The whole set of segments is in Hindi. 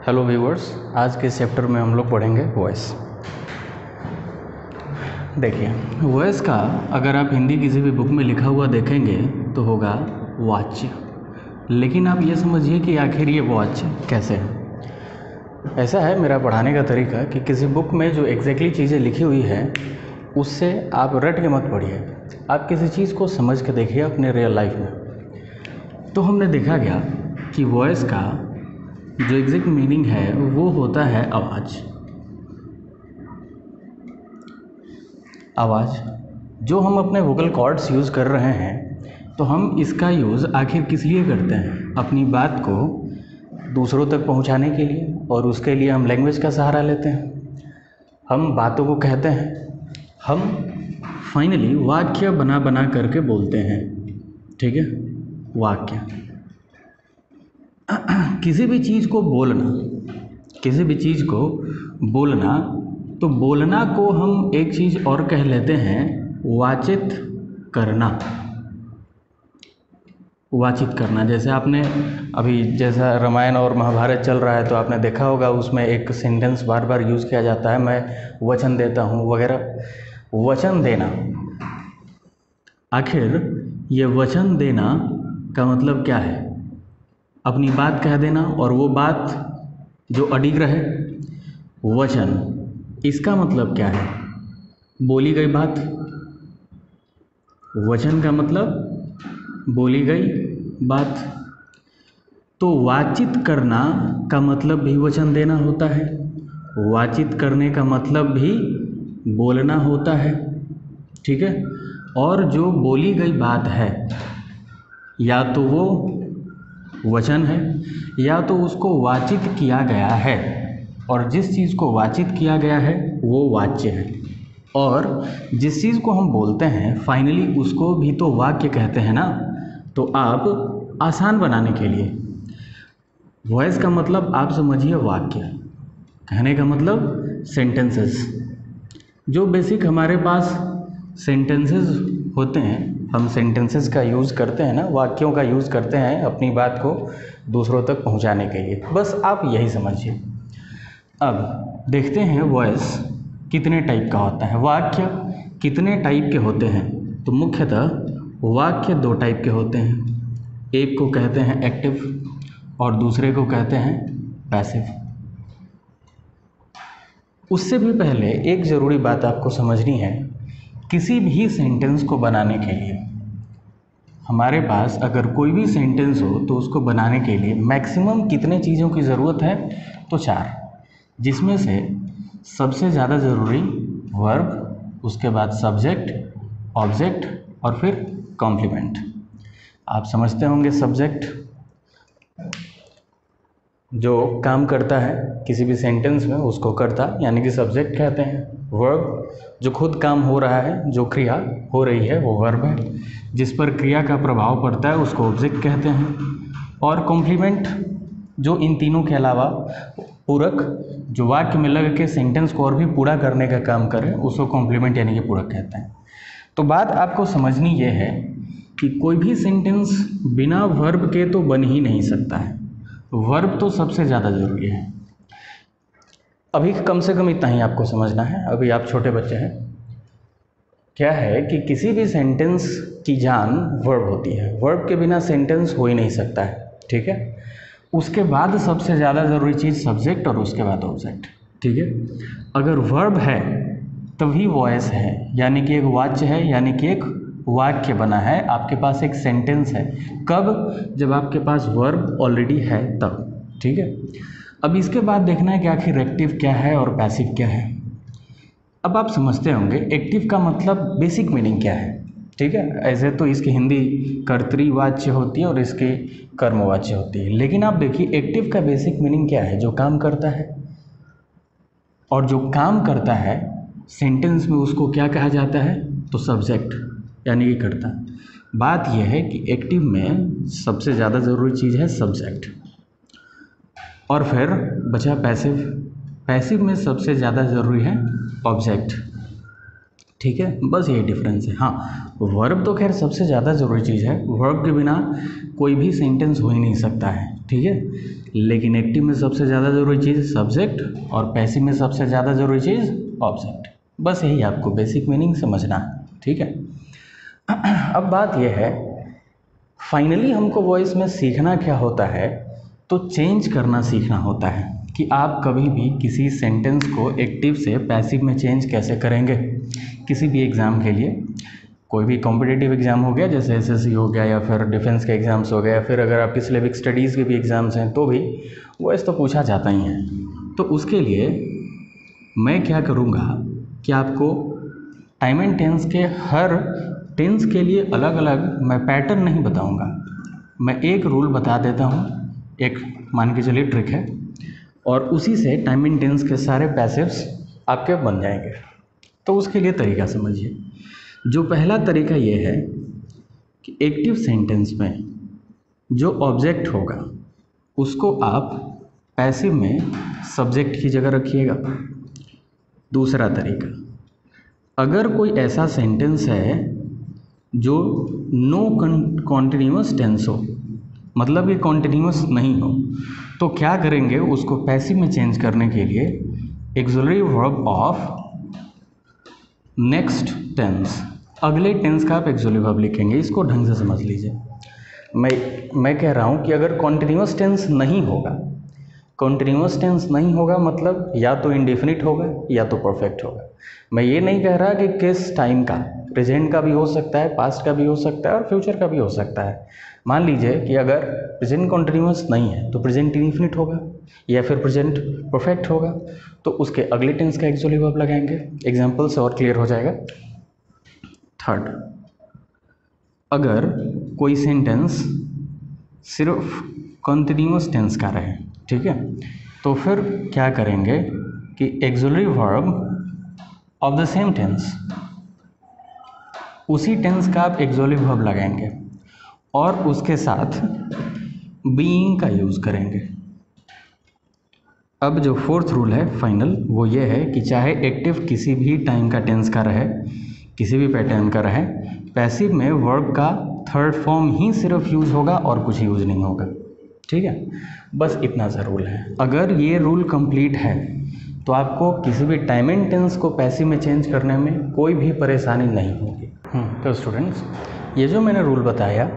हेलो व्यूअर्स, आज के चैप्टर में हम लोग पढ़ेंगे वॉइस। देखिए, वॉइस का अगर आप हिंदी किसी भी बुक में लिखा हुआ देखेंगे तो होगा वाच्य। लेकिन आप ये समझिए कि आखिर ये वाच्य कैसे है। ऐसा है मेरा पढ़ाने का तरीका कि किसी बुक में जो एग्जैक्टली चीज़ें लिखी हुई है उससे आप रट के मत पढ़िए, आप किसी चीज़ को समझ के देखिए अपने रियल लाइफ में। तो हमने देखा गया कि वॉइस का जो एग्जैक्ट मीनिंग है वो होता है आवाज़। आवाज़ जो हम अपने वोकल कॉर्ड्स यूज़ कर रहे हैं, तो हम इसका यूज़ आखिर किस लिए करते हैं? अपनी बात को दूसरों तक पहुंचाने के लिए, और उसके लिए हम लैंग्वेज का सहारा लेते हैं। हम बातों को कहते हैं, हम फाइनली वाक्य बना बना करके बोलते हैं। ठीक है, वाक्य किसी भी चीज़ को बोलना, किसी भी चीज़ को बोलना, तो बोलना को हम एक चीज़ और कह लेते हैं वाचित करना। वाचित करना, जैसे आपने अभी जैसा रामायण और महाभारत चल रहा है तो आपने देखा होगा उसमें एक सेंटेंस बार बार यूज़ किया जाता है, मैं वचन देता हूँ वगैरह। वचन देना, आखिर ये वचन देना का मतलब क्या है? अपनी बात कह देना और वो बात जो अडिग रहे। वचन, इसका मतलब क्या है? बोली गई बात। वचन का मतलब बोली गई बात। तो वाचित करना का मतलब भी वचन देना होता है, वाचित करने का मतलब भी बोलना होता है। ठीक है, और जो बोली गई बात है या तो वो वचन है या तो उसको वाचित किया गया है, और जिस चीज़ को वाचित किया गया है वो वाच्य है। और जिस चीज़ को हम बोलते हैं फाइनली उसको भी तो वाक्य कहते हैं ना। तो आप आसान बनाने के लिए वॉइस का मतलब आप समझिए वाक्य, कहने का मतलब सेंटेंसेस। जो बेसिक हमारे पास सेंटेंसेस होते हैं, हम सेंटेंसेस का यूज़ करते हैं ना, वाक्यों का यूज़ करते हैं अपनी बात को दूसरों तक पहुंचाने के लिए। बस आप यही समझिए। अब देखते हैं वॉइस कितने टाइप का होता है, वाक्य कितने टाइप के होते हैं। तो मुख्यतः वाक्य दो टाइप के होते हैं, एक को कहते हैं एक्टिव और दूसरे को कहते हैं पैसिव। उससे भी पहले एक ज़रूरी बात आपको समझनी है, किसी भी सेंटेंस को बनाने के लिए हमारे पास अगर कोई भी सेंटेंस हो तो उसको बनाने के लिए मैक्सिमम कितने चीज़ों की ज़रूरत है? तो 4, जिसमें से सबसे ज़्यादा ज़रूरी वर्ब, उसके बाद सब्जेक्ट, ऑब्जेक्ट और फिर कॉम्प्लीमेंट। आप समझते होंगे सब्जेक्ट जो काम करता है किसी भी सेंटेंस में उसको कर्ता यानी कि सब्जेक्ट कहते हैं। वर्ब जो खुद काम हो रहा है, जो क्रिया हो रही है वो वर्ब है, जिस पर क्रिया का प्रभाव पड़ता है उसको ऑब्जेक्ट कहते हैं। और कॉम्प्लीमेंट जो इन तीनों के अलावा पूरक, जो वाक्य में लग के सेंटेंस को और भी पूरा करने का काम करे उसको कॉम्प्लीमेंट यानी कि पूरक कहते हैं। तो बात आपको समझनी ये है कि कोई भी सेंटेंस बिना वर्ब के तो बन ही नहीं सकता है, वर्ब तो सबसे ज़्यादा ज़रूरी है। अभी कम से कम इतना ही आपको समझना है, अभी आप छोटे बच्चे हैं। क्या है कि किसी भी सेंटेंस की जान वर्ब होती है, वर्ब के बिना सेंटेंस हो ही नहीं सकता है। ठीक है, उसके बाद सबसे ज़्यादा ज़रूरी चीज़ सब्जेक्ट और उसके बाद ऑब्जेक्ट। ठीक है, अगर वर्ब है तभी वॉइस है, यानी कि एक वाच्य है, यानी कि एक वाक्य बना है, आपके पास एक सेंटेंस है। कब? जब आपके पास वर्ब ऑलरेडी है तब। ठीक है, अब इसके बाद देखना है कि आखिर एक्टिव क्या है और पैसिव क्या है। अब आप समझते होंगे एक्टिव का मतलब बेसिक मीनिंग क्या है। ठीक है, ऐसे तो इसकी हिंदी कर्तृवाच्य होती है और इसकी कर्मवाच्य होती है, लेकिन आप देखिए एक्टिव का बेसिक मीनिंग क्या है? जो काम करता है, और जो काम करता है सेंटेंस में उसको क्या कहा जाता है? तो सब्जेक्ट यानी कि कर्ता। बात यह है कि एक्टिव में सबसे ज़्यादा ज़रूरी चीज़ है सब्जेक्ट, और फिर बचा पैसिव। पैसिव में सबसे ज़्यादा ज़रूरी है ऑब्जेक्ट। ठीक है, बस यही डिफरेंस है। हाँ, वर्ब तो खैर सबसे ज़्यादा ज़रूरी चीज़ है, वर्ब के बिना कोई भी सेंटेंस हो ही नहीं सकता है। ठीक है। लेकिन एक्टिव में सबसे ज़्यादा ज़रूरी चीज़ सब्जेक्ट और पैसिव में सबसे ज़्यादा ज़रूरी चीज़ ऑब्जेक्ट। बस यही आपको बेसिक मीनिंग समझना है, ठीक है। अब बात यह है, फाइनली हमको वॉइस में सीखना क्या होता है, तो चेंज करना सीखना होता है कि आप कभी भी किसी सेंटेंस को एक्टिव से पैसिव में चेंज कैसे करेंगे। किसी भी एग्ज़ाम के लिए, कोई भी कॉम्पिटिटिव एग्ज़ाम हो गया जैसे एसएससी हो गया, या फिर डिफेंस के एग्ज़ाम्स हो गए, या फिर अगर आपकी सिलेबिक स्टडीज़ के भी एग्ज़ाम्स हैं तो भी वॉइस तो पूछा जाता ही है। तो उसके लिए मैं क्या करूँगा कि आपको टाइम एंड टेंस के हर टेंस के लिए अलग अलग मैं पैटर्न नहीं बताऊँगा, मैं एक रूल बता देता हूँ, एक मान के चलिए ट्रिक है, और उसी से टाइम एंड टेंस के सारे पैसिव्स आपके बन जाएंगे। तो उसके लिए तरीका समझिए। जो पहला तरीका ये है कि एक्टिव सेंटेंस में जो ऑब्जेक्ट होगा उसको आप पैसिव में सब्जेक्ट की जगह रखिएगा। दूसरा तरीका, अगर कोई ऐसा सेंटेंस है जो नो कॉन्टिन्यूअस टेंस हो, मतलब ये कॉन्टिन्यूअस नहीं हो, तो क्या करेंगे, उसको पैसिव में चेंज करने के लिए auxiliary verb of next tense, अगले टेंस का आप एक्सिलरी वर्ब लिखेंगे। इसको ढंग से समझ लीजिए। मैं कह रहा हूँ कि अगर कॉन्टिन्यूअस टेंस नहीं होगा, कॉन्टिन्यूअस टेंस नहीं होगा मतलब या तो इंडेफिनिट होगा या तो परफेक्ट होगा। मैं ये नहीं कह रहा कि किस टाइम का, प्रेजेंट का भी हो सकता है, पास्ट का भी हो सकता है और फ्यूचर का भी हो सकता है। मान लीजिए कि अगर प्रेजेंट कॉन्टिन्यूअस नहीं है तो प्रेजेंट इंडेफिनिट होगा या फिर प्रेजेंट परफेक्ट होगा, तो उसके अगले टेंस का एक्सिलरी वर्ब लगाएंगे। एग्जाम्पल से और क्लियर हो जाएगा। थर्ड, अगर कोई सेंटेंस सिर्फ कॉन्टिन्यूअस टेंस का रहे, ठीक है, तो फिर क्या करेंगे कि auxiliary verb of the same tense, उसी टेंस का आप एक्सिलरी वर्ब लगाएंगे और उसके साथ बीइंग का यूज़ करेंगे। अब जो फोर्थ रूल है फाइनल, वो ये है कि चाहे एक्टिव किसी भी टाइम का टेंस का रहे, किसी भी पैटर्न का रहे, पैसिव में वर्ब का थर्ड फॉर्म ही सिर्फ यूज़ होगा और कुछ यूज़ नहीं होगा, ठीक है। बस इतना सा रूल है। अगर ये रूल कंप्लीट है तो आपको किसी भी टाइम एंड टेंस को पैसिव में चेंज करने में कोई भी परेशानी नहीं होगी। तो स्टूडेंट्स, ये जो मैंने रूल बताया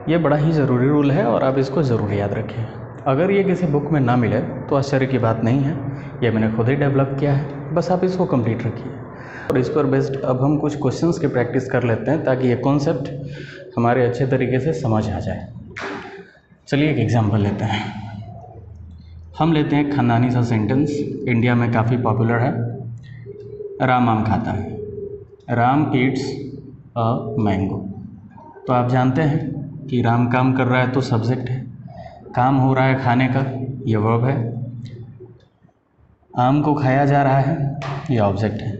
ये बड़ा ही ज़रूरी रूल है और आप इसको ज़रूर याद रखें। अगर ये किसी बुक में ना मिले तो आश्चर्य की बात नहीं है, ये मैंने खुद ही डेवलप किया है, बस आप इसको कंप्लीट रखिए। और इस पर बेस्ड अब हम कुछ क्वेश्चंस की प्रैक्टिस कर लेते हैं ताकि ये कॉन्सेप्ट हमारे अच्छे तरीके से समझ आ जाए। चलिए एक एग्जांपल लेते हैं। हम लेते हैं एक खानदानी सा सेंटेंस, इंडिया में काफ़ी पॉपुलर है। राम आम खाता है, राम ईट्स अ मैंगो। तो आप जानते हैं कि राम काम कर रहा है तो सब्जेक्ट है, काम हो रहा है खाने का, ये वर्ब है, आम को खाया जा रहा है, ये ऑब्जेक्ट है।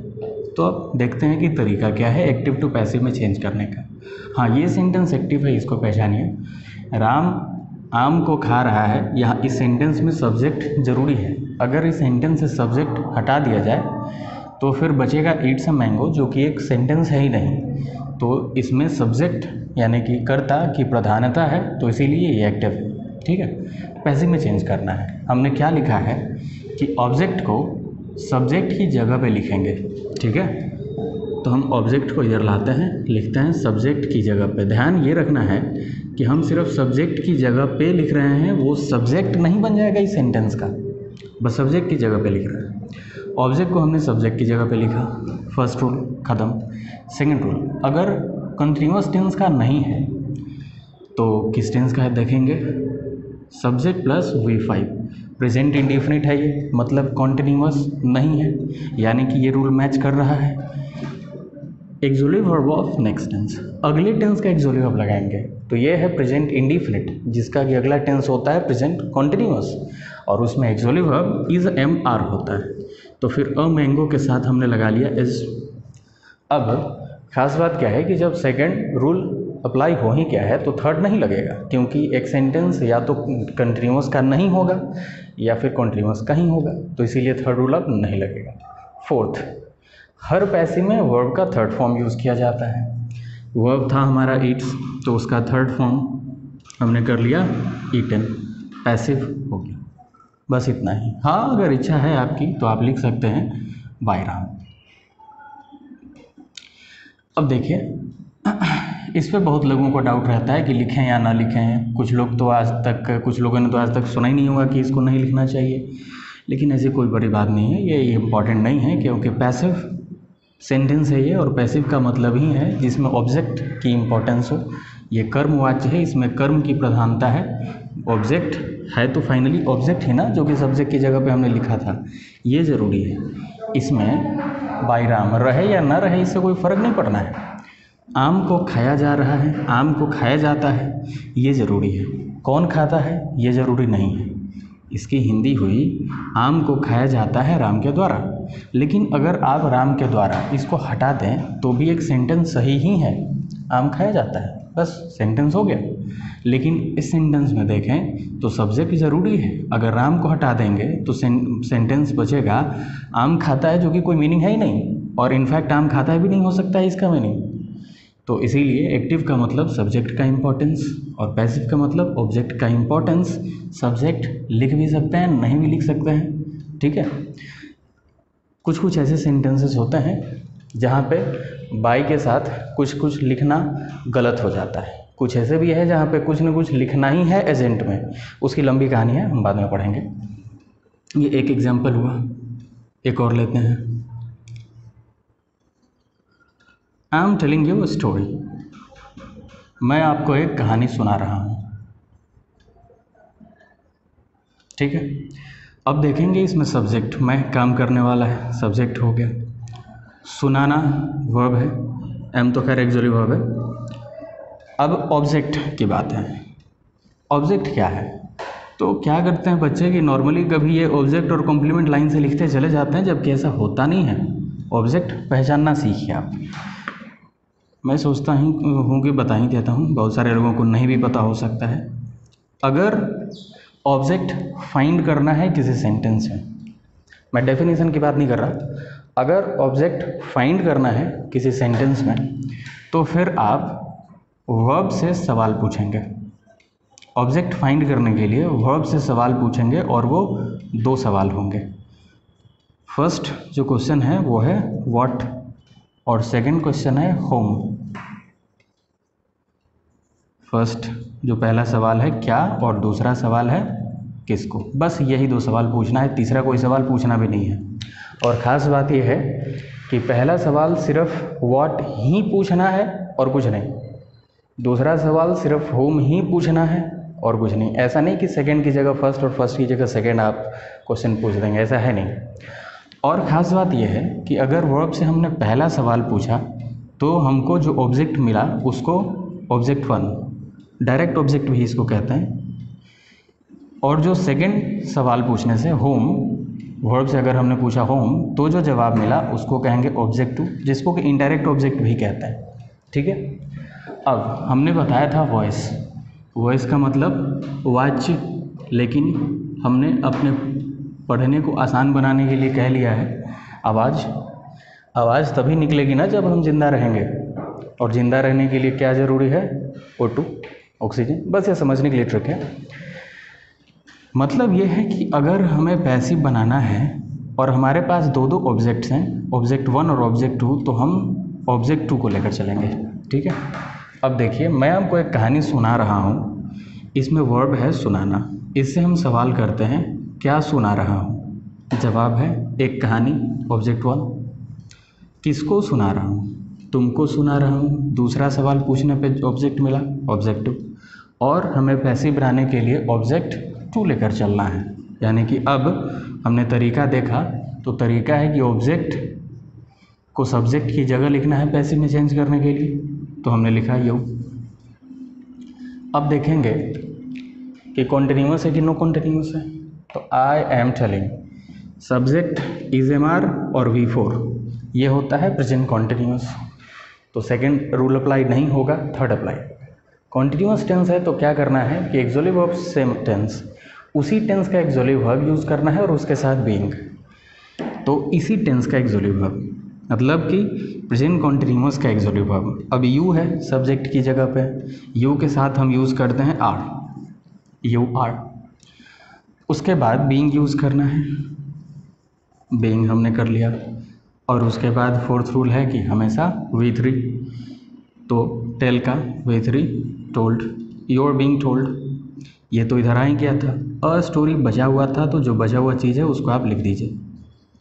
तो अब देखते हैं कि तरीका क्या है एक्टिव टू पैसिव में चेंज करने का। हाँ, ये सेंटेंस एक्टिव है, इसको पहचानिए। राम आम को खा रहा है, यहाँ इस सेंटेंस में सब्जेक्ट ज़रूरी है। अगर इस सेंटेंस से सब्जेक्ट हटा दिया जाए तो फिर बचेगा ईट्स अ मैंगो, जो कि एक सेंटेंस है ही नहीं। तो इसमें सब्जेक्ट यानी कि कर्ता की प्रधानता है, तो इसीलिए ये एक्टिव है, ठीक है। पैसिव में चेंज करना है। हमने क्या लिखा है कि ऑब्जेक्ट को सब्जेक्ट की जगह पे लिखेंगे, ठीक है। तो हम ऑब्जेक्ट को इधर लाते हैं, लिखते हैं सब्जेक्ट की जगह पे। ध्यान ये रखना है कि हम सिर्फ सब्जेक्ट की जगह पे लिख रहे हैं, वो सब्जेक्ट नहीं बन जाएगा इस सेंटेंस का, बस सब्जेक्ट की जगह पे लिख रहे हैं। ऑब्जेक्ट को हमने सब्जेक्ट की जगह पे लिखा, फर्स्ट रूल ख़त्म। सेकंड रूल, अगर कंटिन्यूअस टेंस का नहीं है तो किस टेंस का है देखेंगे, subject plus V5। Present indefinite है ये, मतलब कॉन्टिन्यूअस नहीं है, यानी कि ये रूल मैच कर रहा है। Auxiliary verb of next tense, अगले टेंस का एक्सिलरी वर्ब लगाएंगे। तो ये है प्रेजेंट इंडेफिनिट, जिसका कि अगला टेंस होता है प्रेजेंट कॉन्टिन्यूअस, और उसमें एक्सिलरी वर्ब इज MR होता है। तो फिर अ मैंगो के साथ हमने लगा लिया इज। अब खास बात क्या है कि जब सेकंड रूल अप्लाई हो ही क्या है तो थर्ड नहीं लगेगा, क्योंकि एक सेंटेंस या तो कंटिन्यूअस का नहीं होगा या फिर कॉन्टिन्यूअस का ही होगा, तो इसीलिए थर्ड रूल अब नहीं लगेगा। फोर्थ, हर पैसिव में वर्ब का थर्ड फॉर्म यूज़ किया जाता है। वर्ब था हमारा ईट्स, तो उसका थर्ड फॉर्म हमने कर लिया ईटन। पैसिव हो गया। बस इतना ही। हाँ, अगर इच्छा है आपकी तो आप लिख सकते हैं बाय राम। अब देखिए, इस पे बहुत लोगों को डाउट रहता है कि लिखें या ना लिखें। कुछ लोगों ने तो आज तक सुना ही नहीं होगा कि इसको नहीं लिखना चाहिए, लेकिन ऐसी कोई बड़ी बात नहीं है, ये इम्पॉर्टेंट नहीं है, क्योंकि पैसिव सेंटेंस है ये, और पैसिव का मतलब ही है जिसमें ऑब्जेक्ट की इम्पोर्टेंस हो। ये कर्मवाच्य है, इसमें कर्म की प्रधानता है। ऑब्जेक्ट है तो फाइनली ऑब्जेक्ट है ना, जो कि सब्जेक्ट की जगह पे हमने लिखा था, ये ज़रूरी है। इसमें बाय राम रहे या ना रहे इससे कोई फ़र्क नहीं पड़ना है। आम को खाया जा रहा है, आम को खाया जाता है, ये ज़रूरी है। कौन खाता है ये ज़रूरी नहीं है। इसकी हिंदी हुई आम को खाया जाता है राम के द्वारा। लेकिन अगर आप राम के द्वारा इसको हटा दें तो भी एक सेंटेंस सही ही है, आम खाया जाता है, बस सेंटेंस हो गया। लेकिन इस सेंटेंस में देखें तो सब्जेक्ट ज़रूरी है। अगर राम को हटा देंगे तो सेंटेंस बचेगा आम खाता है, जो कि कोई मीनिंग है ही नहीं, और इनफैक्ट आम खाता है भी नहीं हो सकता है इसका मीनिंग। तो इसीलिए एक्टिव का मतलब सब्जेक्ट का इम्पोर्टेंस और पैसिव का मतलब ऑब्जेक्ट का इम्पोर्टेंस। सब्जेक्ट लिख भी सकते हैं, नहीं भी लिख सकते हैं, ठीक है। कुछ कुछ ऐसे सेंटेंसेस होते हैं जहाँ पे बाय के साथ कुछ कुछ लिखना गलत हो जाता है। कुछ ऐसे भी है जहाँ पे कुछ न कुछ लिखना ही है एजेंट में, उसकी लंबी कहानी है, हम बाद में पढ़ेंगे। ये एक एग्जाम्पल हुआ, एक और लेते हैं। आई am telling you a story. मैं आपको एक कहानी सुना रहा हूँ, ठीक है। अब देखेंगे इसमें सब्जेक्ट मैं काम करने वाला है, सब्जेक्ट हो गया। सुनाना वर्ब है, एम तो खैर एक्सुअली वर्ब है। अब ऑब्जेक्ट की बात है। ऑब्जेक्ट क्या है? तो क्या करते हैं बच्चे कि नॉर्मली कभी ये ऑब्जेक्ट और कॉम्प्लीमेंट लाइन से लिखते चले जाते हैं, जबकि ऐसा होता नहीं है। ऑब्जेक्ट पहचानना सीखिए आप। मैं सोचता हूँ कि बता ही देता हूँ, बहुत सारे लोगों को नहीं भी पता हो सकता है। अगर ऑब्जेक्ट फाइंड करना है किसी सेंटेंस में, मैं डेफिनेशन की बात नहीं कर रहा, अगर ऑब्जेक्ट फाइंड करना है किसी सेंटेंस में तो फिर आप वर्ब से सवाल पूछेंगे। ऑब्जेक्ट फाइंड करने के लिए वर्ब से सवाल पूछेंगे और वो 2 सवाल होंगे। फर्स्ट जो क्वेश्चन है वो है व्हाट, और सेकंड क्वेश्चन है होम। फर्स्ट जो पहला सवाल है क्या, और दूसरा सवाल है किसको। बस यही 2 सवाल पूछना है, तीसरा कोई सवाल पूछना भी नहीं है। और ख़ास बात यह है कि पहला सवाल सिर्फ व्हाट ही पूछना है और कुछ नहीं, दूसरा सवाल सिर्फ होम ही पूछना है और कुछ नहीं। ऐसा नहीं कि सेकंड की जगह फर्स्ट और फर्स्ट की जगह सेकंड आप क्वेश्चन पूछ देंगे, ऐसा है नहीं। और ख़ास बात यह है कि अगर वर्ब से हमने पहला सवाल पूछा तो हमको जो ऑब्जेक्ट मिला उसको ऑब्जेक्ट 1, डायरेक्ट ऑब्जेक्ट भी इसको कहते हैं। और जो सेकंड सवाल पूछने से होम, वर्ब से अगर हमने पूछा होम तो जो जवाब मिला उसको कहेंगे ऑब्जेक्ट 2, जिसको कि इनडायरेक्ट ऑब्जेक्ट भी कहते हैं, ठीक है। अब हमने बताया था वॉइस, वॉइस का मतलब वाच्य, लेकिन हमने अपने पढ़ने को आसान बनाने के लिए कह लिया है आवाज़। आवाज़ तभी निकलेगी ना जब हम जिंदा रहेंगे, और ज़िंदा रहने के लिए क्या ज़रूरी है? O2, oxygen. बस ये समझने के लिए ट्रिक है। मतलब ये है कि अगर हमें पैसिव बनाना है और हमारे पास 2 ऑब्जेक्ट्स हैं, ऑब्जेक्ट 1 और ऑब्जेक्ट 2, तो हम ऑब्जेक्ट 2 को लेकर चलेंगे, ठीक है। अब देखिए, मैं आपको एक कहानी सुना रहा हूँ, इसमें वर्ब है सुनाना। इससे हम सवाल करते हैं क्या सुना रहा हूँ, जवाब है एक कहानी, ऑब्जेक्ट 1। किसको सुना रहा हूँ? तुमको सुना रहा हूँ। दूसरा सवाल पूछने पे ऑब्जेक्ट मिला, ऑब्जेक्ट 2। और हमें पैसिव बनाने के लिए ऑब्जेक्ट 2 लेकर चलना है। यानी कि अब हमने तरीका देखा, तो तरीका है कि ऑब्जेक्ट को सब्जेक्ट की जगह लिखना है पैसिव में चेंज करने के लिए, तो हमने लिखा यू। अब देखेंगे कि कॉन्टिन्यूअस है कि नो कॉन्टिन्यूअस है। तो I am telling, subject is am are और V4, ये होता है प्रेजेंट कॉन्टिन्यूअस। तो सेकंड रूल अप्लाई नहीं होगा, थर्ड अप्लाई। कॉन्टिन्यूअस टेंस है तो क्या करना है कि एक्सुअली वर्ब सेम टेंस, उसी टेंस का एक्सुअली वर्ब यूज़ करना है और उसके साथ बीइंग। तो इसी टेंस का एक्सुअली वर्ब, मतलब कि प्रेजेंट कॉन्टिन्यूअस का एक्सुअली वर्ब। अब यू है सब्जेक्ट की जगह पे, यू के साथ हम यूज़ करते हैं आर, यू आर। उसके बाद बीइंग यूज़ करना है, बीइंग हमने कर लिया, और उसके बाद फोर्थ रूल है कि हमेशा V3, तो टेल का V3 told, your being told, ये तो इधर आ ही गया था। अ स्टोरी बचा हुआ था, तो जो बचा हुआ चीज़ है उसको आप लिख दीजिए,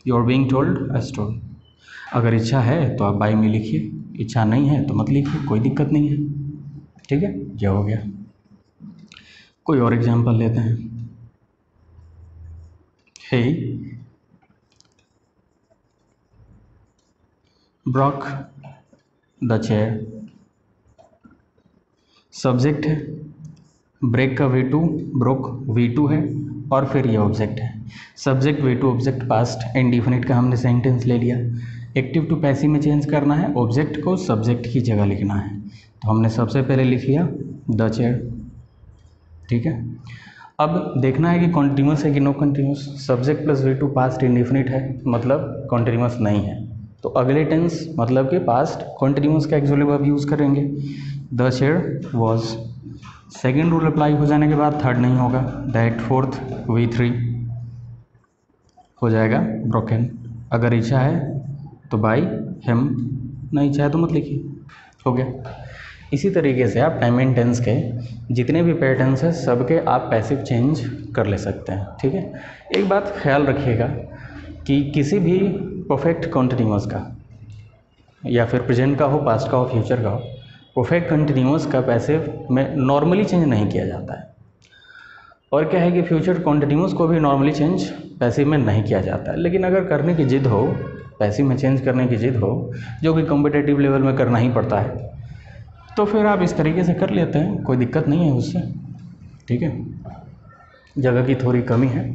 your being told a story. अगर इच्छा है तो आप बाय में लिखिए, इच्छा नहीं है तो मत लिखिए, कोई दिक्कत नहीं है। ठीक है, यह हो गया। कोई और एग्जांपल लेते हैं। हे ब्रॉक द चेयर, सब्जेक्ट है, ब्रेक का V2, ब्रोक V2 है, और फिर ये ऑब्जेक्ट है। Subject V2 object past indefinite का हमने सेंटेंस ले लिया। एक्टिव टू पैसिव में चेंज करना है, ऑब्जेक्ट को सब्जेक्ट की जगह लिखना है, तो हमने सबसे पहले लिख लिया द चेयर। ठीक है, अब देखना है कि कॉन्टिन्यूस है कि no continuous. Subject plus V2 past indefinite है, मतलब कॉन्टिन्यूस नहीं है, तो अगले टेंस मतलब कि पास्ट कॉन्टिन्यूस का एक्सुअली वर्ब यूज़ करेंगे, the chair was. Second rule apply हो जाने के बाद थर्ड नहीं होगा, दैट फोर्थ V3 हो जाएगा ब्रोकन। अगर इच्छा है तो बाय हिम, नहीं इच्छा है तो मत लिखिए, हो गया। इसी तरीके से आप टाइम एंड टेंस के जितने भी पैटर्न्स हैं सबके आप पैसिव चेंज कर ले सकते हैं। ठीक है, एक बात ख्याल रखिएगा कि किसी भी परफेक्ट कॉन्टिन्यूअस का, या फिर प्रेजेंट का हो, पास्ट का हो, फ्यूचर का हो, परफेक्ट कंटिन्यूअस का पैसिव में नॉर्मली चेंज नहीं किया जाता है। और क्या है कि फ्यूचर कॉन्टिन्यूअस को भी नॉर्मली चेंज पैसिव में नहीं किया जाता है, लेकिन अगर करने की जिद हो, पैसिव में चेंज करने की जिद हो, जो कि कॉम्पिटिटिव लेवल में करना ही पड़ता है, तो फिर आप इस तरीके से कर लेते हैं, कोई दिक्कत नहीं है उससे। ठीक है, जगह की थोड़ी कमी है,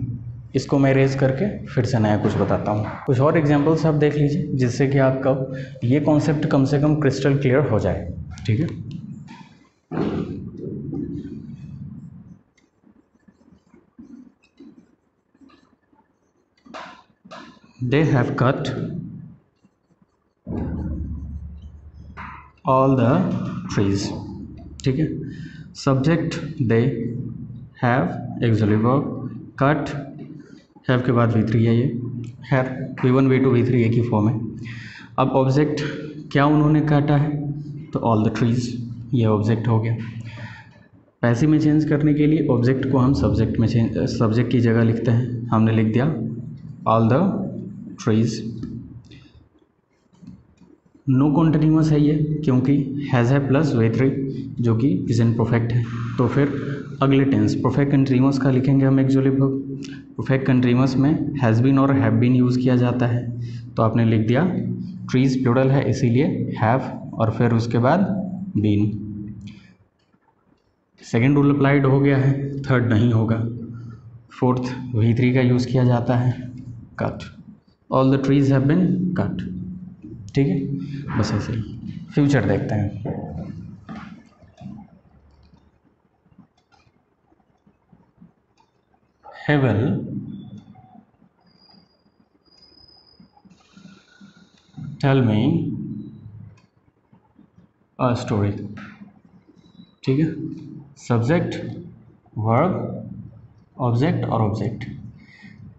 इसको मैं रेज करके फिर से नया कुछ बताता हूँ। कुछ और एग्जांपल्स आप देख लीजिए, जिससे कि आपका ये कॉन्सेप्ट कम से कम क्रिस्टल क्लियर हो जाए। ठीक है, they have cut all the trees. ठीक है, subject they, have auxiliary verb, cut, have के बाद V3 है, ये हैव, V1 V2 V3 एक ही फॉर्म है। अब ऑब्जेक्ट क्या उन्होंने काटा है, तो ऑल द ट्रीज, ये ऑब्जेक्ट हो गया। पैसिव में चेंज करने के लिए ऑब्जेक्ट को हम सब्जेक्ट में चेंज, सब्जेक्ट की जगह लिखते हैं, हमने लिख दिया all the trees. No continuous है ये, क्योंकि हैज़ है प्लस V3 जो कि प्रेजेंट परफेक्ट है, तो फिर अगले टेंस परफेक्ट कंटिन्यूअस का लिखेंगे हम एक्सुअली वर्ब। परफेक्ट कंटिन्यूअस में हैज़ बीन और हैव बीन यूज़ किया जाता है, तो आपने लिख दिया ट्रीज प्लूरल है इसीलिए हैव, और फिर उसके बाद बीन। सेकेंड रूल अप्लाइड हो गया है, थर्ड नहीं होगा। फोर्थ V3 का यूज़ किया जाता है, cut, all the trees have been cut. ठीक है, बस ऐसे ही। फ्यूचर देखते हैं। he will tell me a story। ठीक है, सब्जेक्ट, वर्ब, ऑब्जेक्ट और ऑब्जेक्ट।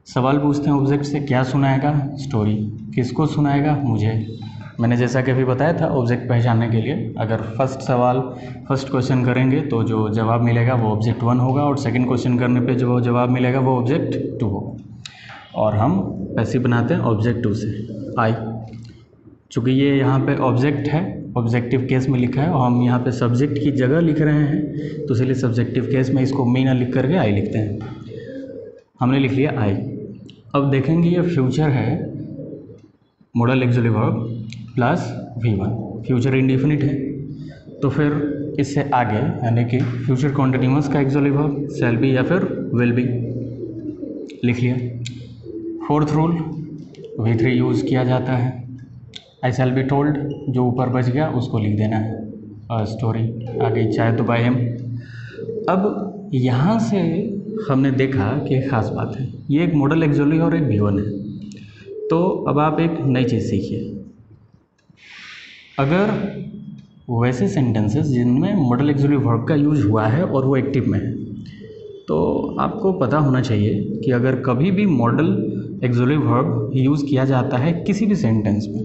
सवाल पूछते हैं ऑब्जेक्ट से, क्या सुनाएगा, स्टोरी। किसको सुनाएगा, मुझे। मैंने जैसा कि अभी बताया था, ऑब्जेक्ट पहचानने के लिए अगर फर्स्ट क्वेश्चन करेंगे तो जो जवाब मिलेगा वो ऑब्जेक्ट 1 होगा, और सेकंड क्वेश्चन करने पे जो जवाब मिलेगा वो ऑब्जेक्ट 2 होगा। और हम पैसिव बनाते हैं ऑब्जेक्ट 2 से, आई। चूँकि ये यहाँ पे ऑब्जेक्ट है, ऑब्जेक्टिव केस में लिखा है, और हम यहाँ पे सब्जेक्ट की जगह लिख रहे हैं, तो इसलिए सब्जेक्टिव केस में इसको मी ना लिख करके आई लिखते हैं। हमने लिख लिया आई। अब देखेंगे ये फ्यूचर है, modal auxiliary verb plus V1, future indefinite है, तो फिर इससे आगे यानी कि फ्यूचर कॉन्टिन्यूअस का एक्सुअली वर्ब शैल बी या फिर विल बी लिख लिया। फोर्थ रूल V3 यूज़ किया जाता है, आई शैल बी टोल्ड, जो ऊपर बच गया उसको लिख देना है, स्टोरी आगे चाहे तो बाय हिम। अब यहाँ से हमने देखा कि एक ख़ास बात है, ये एक मॉडल एक्सुअली और एक V1 है। तो अब आप एक नई चीज़ सीखिए, अगर वैसे सेंटेंसेस जिनमें मॉडल एक्सुअली वर्ब का यूज हुआ है और वो एक्टिव में है, तो आपको पता होना चाहिए कि अगर कभी भी मॉडल एक्सक्लूसिव वर्ब यूज़ किया जाता है किसी भी सेंटेंस में,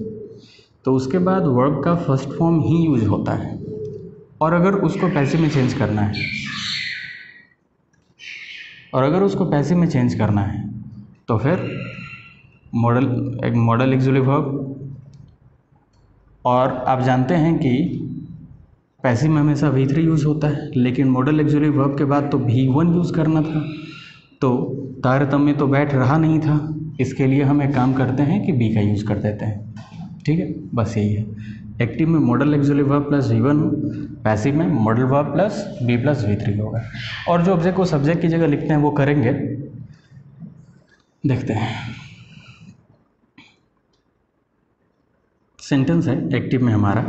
तो उसके बाद वर्ब का फर्स्ट फॉर्म ही यूज होता है। और अगर उसको पैसिव में चेंज करना है तो फिर मॉडल एक्सक्लूसिव वर्ब। और आप जानते हैं कि पैसिव में हमेशा V3 यूज़ होता है, लेकिन मॉडल एक्सक्लूसिव वर्ब के बाद तो V1 यूज़ करना था, तो तारतम्य तो बैठ रहा नहीं था। इसके लिए हम एक काम करते हैं कि B का यूज़ कर देते हैं। ठीक है, बस यही है। एक्टिव में modal exclusive verb plus V1, passive में modal verb plus B plus V3 होगा। और जो ऑब्जेक्ट को सब्जेक्ट की जगह लिखते हैं वो करेंगे, देखते हैं। सेंटेंस है एक्टिव में हमारा,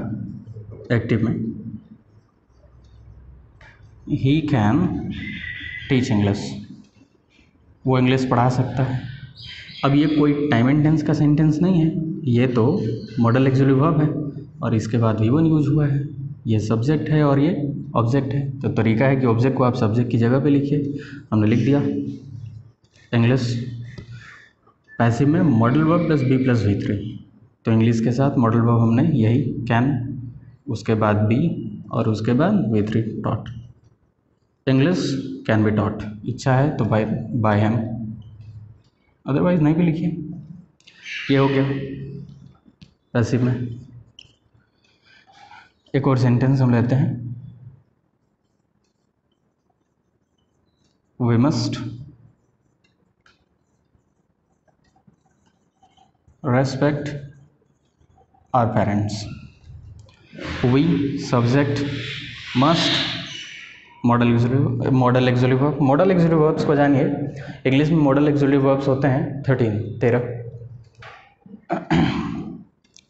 एक्टिव में ही कैन टीच इंग्लिश, वो इंग्लिश पढ़ा सकता है। अब ये कोई टाइम एंड टेंस का सेंटेंस नहीं है, ये तो मॉडल एक्सक्लूसिव वर्ब है और इसके बाद V1 यूज हुआ है। ये सब्जेक्ट है और ये ऑब्जेक्ट है, तो तरीका है कि ऑब्जेक्ट को आप सब्जेक्ट की जगह पे लिखिए। हमने लिख दिया इंग्लिश। पैसिव में modal verb plus B plus V3, तो इंग्लिश के साथ मॉडल वर्ब हमने यही कैन, उसके बाद B और उसके बाद V3 taught. English can be taught, इच्छा है तो बाय हिम, अदरवाइज नहीं भी लिखिए। ये हो गया पैसिव में। एक और सेंटेंस हम लेते हैं, we must respect our parents. We subject, must modal exclusive verb. Modal exclusive verbs को जानिए, इंग्लिश में मॉडल एक्सक्लूसिव वर्ब्स होते हैं 13।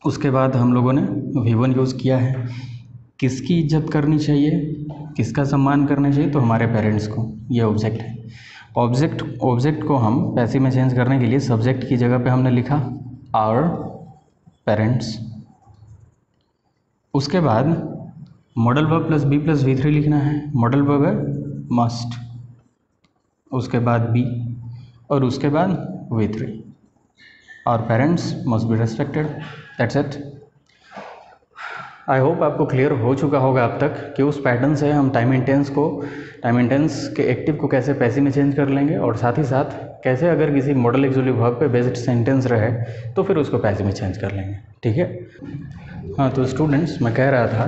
उसके बाद हम लोगों ने V1 यूज़ किया है। किसकी इज्जत करनी चाहिए, किसका सम्मान करना चाहिए, तो हमारे पेरेंट्स को। ये ऑब्जेक्ट है। ऑब्जेक्ट को हम पैसिव में चेंज करने के लिए सब्जेक्ट की जगह पे हमने लिखा आवर पेरेंट्स। उसके बाद modal verb plus B plus V3 लिखना है। मॉडल वर्ब है मस्ट, उसके बाद B और उसके बाद V3। और parents must be respected, that's it. I hope आपको क्लियर हो चुका होगा अब तक कि उस पैटर्न से हम टाइम एंड टेंस के एक्टिव को कैसे पैसिव में चेंज कर लेंगे, और साथ ही साथ कैसे अगर किसी मॉडल एक्सक्लूसिव वर्ब पे बेस्ड सेंटेंस रहे तो फिर उसको पैसिव में चेंज कर लेंगे। ठीक है, हाँ। तो स्टूडेंट्स, मैं कह रहा था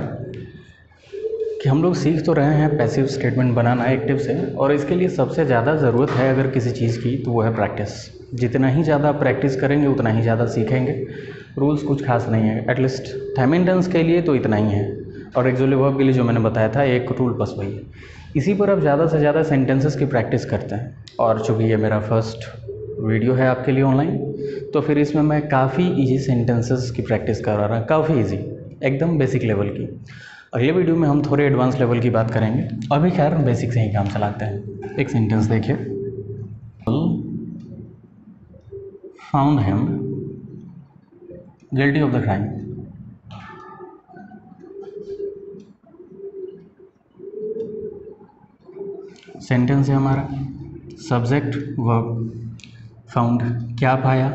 कि हम लोग सीख तो रहे हैं पैसिव स्टेटमेंट बनाना एक्टिव से, और इसके लिए सबसे ज़्यादा ज़रूरत है अगर किसी चीज़ की, तो वो है प्रैक्टिस। जितना ही ज़्यादा प्रैक्टिस करेंगे उतना ही ज़्यादा सीखेंगे। रूल्स कुछ खास नहीं है, एटलीस्ट टाइम एंड टेंस के लिए तो इतना ही है, और एक्सक्लूसिव वर्ब के लिए जो मैंने बताया था एक रूल बस वही है। इसी पर आप ज़्यादा से ज़्यादा सेंटेंसेस की प्रैक्टिस करते हैं। और चूँकि ये मेरा फर्स्ट वीडियो है आपके लिए ऑनलाइन, तो फिर इसमें मैं काफ़ी ईजी सेंटेंसेस की प्रैक्टिस करवा रहा हूँ, काफ़ी ईजी, एकदम बेसिक लेवल की। अगले वीडियो में हम थोड़े एडवांस लेवल की बात करेंगे। अभी खैर बेसिक से ही काम चलाते हैं। एक सेंटेंस देखिए, found him guilty of the crime. Sentence है हमारा, सब्जेक्ट वर्ब, फाउंड, क्या पाया।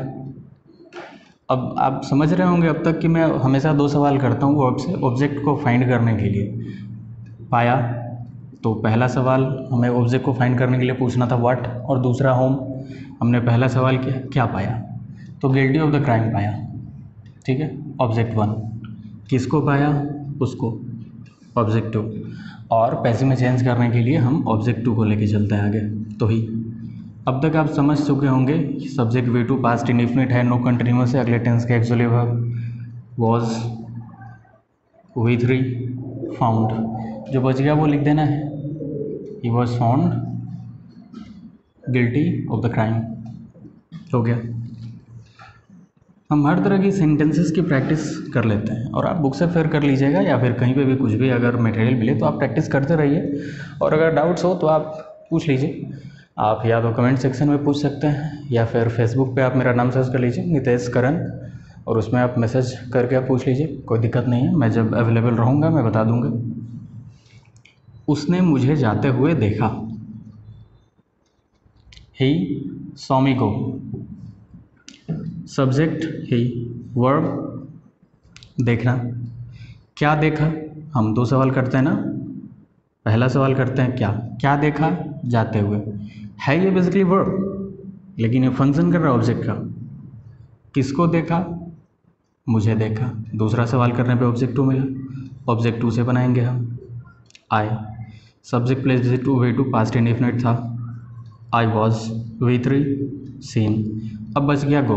अब आप समझ रहे होंगे अब तक कि मैं हमेशा 2 सवाल करता हूँ वर्ब से ऑब्जेक्ट को फाइंड करने के लिए। पाया, तो पहला सवाल हमें ऑब्जेक्ट को फाइंड करने के लिए पूछना था व्हाट, और दूसरा होम। हमने पहला सवाल किया क्या पाया, तो गिल्टी ऑफ द क्राइम पाया। ठीक है, ऑब्जेक्ट 1। किसको पाया, उसको, ऑब्जेक्ट 2। और पैसिव में चेंज करने के लिए हम ऑब्जेक्ट 2 को लेके चलते हैं आगे। तो ही अब तक आप समझ चुके होंगे कि सब्जेक्ट V2 पास्ट इंडेफिनिट है, नो कंटिन्यूअस है, अगले टेंस के exclusive verb was, V3 found. जो बच गया वो लिख देना है, he was found guilty of the crime. हो गया। हम हर तरह की सेंटेंसेस की प्रैक्टिस कर लेते हैं, और आप बुक से फिर कर लीजिएगा या फिर कहीं पे भी कुछ भी अगर मटेरियल मिले तो आप प्रैक्टिस करते रहिए। और अगर डाउट्स हो तो आप पूछ लीजिए। आप या तो कमेंट सेक्शन में पूछ सकते हैं या फिर फेसबुक पे आप मेरा नाम सर्च कर लीजिए नितेश करण, और उसमें आप मैसेज करके आप पूछ लीजिए, कोई दिक्कत नहीं है। मैं जब अवेलेबल रहूँगा मैं बता दूँगा। उसने मुझे जाते हुए देखा, he saw me go, subject he, verb देखना। क्या देखा, हम दो सवाल करते हैं ना, पहला सवाल करते हैं क्या देखा जाते हुए, है ये बेसिकली वर्ब, लेकिन ये फंक्शन कर रहा है ऑब्जेक्ट का। किसको देखा, मुझे देखा। दूसरा सवाल करने पे ऑब्जेक्ट टू मिला, ऑब्जेक्ट टू से बनाएंगे हम I, subject place visit to, V two past indefinite था, आई वॉज, V3 सीन। अब बच गया गो।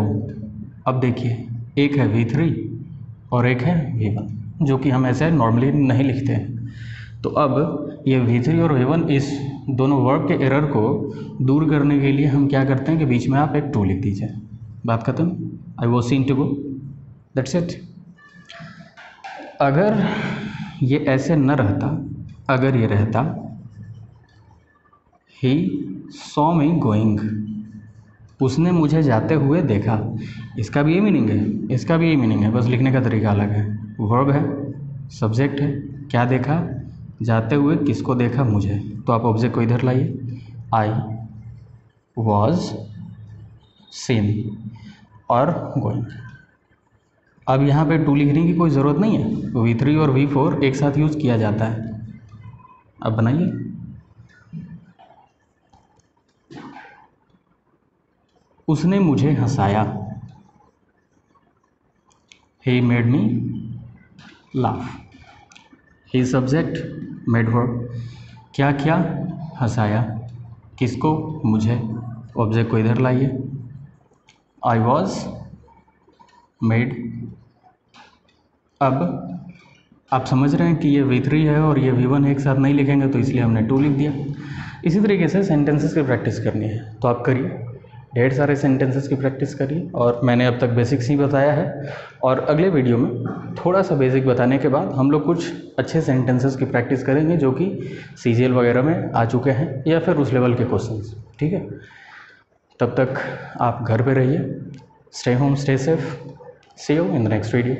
अब देखिए एक है V3 और एक है V1, जो कि हम ऐसे नॉर्मली नहीं लिखते हैं। तो अब ये V3 और V1 इस दोनों वर्ब के एरर को दूर करने के लिए हम क्या करते हैं कि बीच में आप एक टू लिख दीजिए, बात खत्म। I was seen to go, that's it. अगर ये ऐसे न रहता, अगर ये रहता ही सॉ मी गोइंग, उसने मुझे जाते हुए देखा, इसका भी ये मीनिंग है, इसका भी ये मीनिंग है, बस लिखने का तरीका अलग है। वर्ब है, सब्जेक्ट है, क्या देखा जाते हुए, किसको देखा, मुझे। तो आप ऑब्जेक्ट को इधर लाइए, आई वॉज सीन और गोइंग। अब यहाँ पे टू लिखने की कोई ज़रूरत नहीं है, V3 और V4 एक साथ यूज़ किया जाता है। अब बनाइए, उसने मुझे हंसाया, he made me laugh, he subject, made verb, क्या क्या हंसाया, किसको, मुझे। ऑब्जेक्ट को इधर लाइए, आई वॉज मेड। अब आप समझ रहे हैं कि ये V3 है और ये V1 एक साथ नहीं लिखेंगे, तो इसलिए हमने टू लिख दिया। इसी तरीके से सेंटेंसेस की प्रैक्टिस करनी है, तो आप करिए, ढेर सारे सेंटेंसेस की प्रैक्टिस करिए। और मैंने अब तक बेसिक्स ही बताया है, और अगले वीडियो में थोड़ा सा बेसिक बताने के बाद हम लोग कुछ अच्छे सेंटेंसेस की प्रैक्टिस करेंगे जो कि CGL वगैरह में आ चुके हैं या फिर उस लेवल के क्वेश्चंस, ठीक है। तब तक आप घर पे रहिए, stay home, stay safe, see you in the next video.